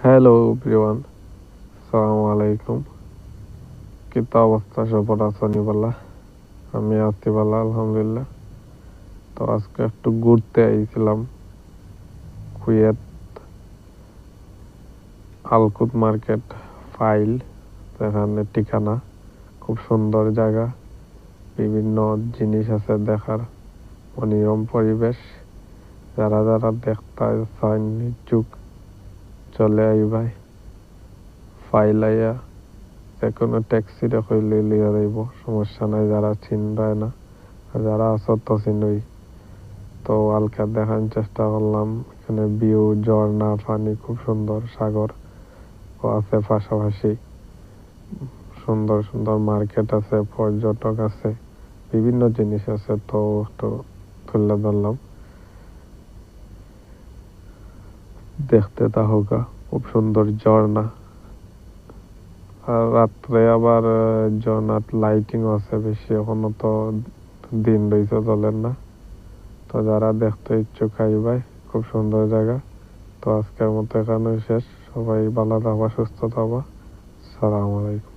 Hello everyone, আসসালামু আলাইকুম। কি তো অবস্থা সবার আছেন বলা? আমি আছি ভালো আলহামদুলিল্লাহ। তো আজকে একটু ঘুরতে আইছিলাম কুয়েত আলকুদ মার্কেট ফাইল, এখানে ঠিকানা খুব সুন্দর জায়গা, বিভিন্ন জিনিস আছে দেখার, মনোরম পরিবেশ। যারা যারা দেখতে চান ইচ্ছুক চলে আইবাই ফাইল আইয়া যে কোনো ট্যাক্সিতে কইলে লিয়া যাইব, সমস্যা নাই। যারা চিনবাই না আর যারা আছো তো চিনই। তো হালকা দেখার চেষ্টা করলাম, এখানে ভিউ, ঝর্ণা, পানি খুব সুন্দর, সাগর ও আছে পাশাপাশি। সুন্দর সুন্দর মার্কেট আছে, পর্যটক আছে, বিভিন্ন জিনিস আছে। তো একটু তুলে ধরলাম, দেখতে তাহকা খুব সুন্দর ঝর্ণা। আর রাত্রে আবার ঝর্ণাত লাইটিং আছে বেশি, এখনো তো দিন রয়েছে চলেন না। তো যারা দেখতে ইচ্ছুক আইবাই, খুব সুন্দর জায়গা। তো আজকের মতো এখানে শেষ। সবাই ভালো থাকবা, সুস্থ থাকবা। সালাম আলাইকুম।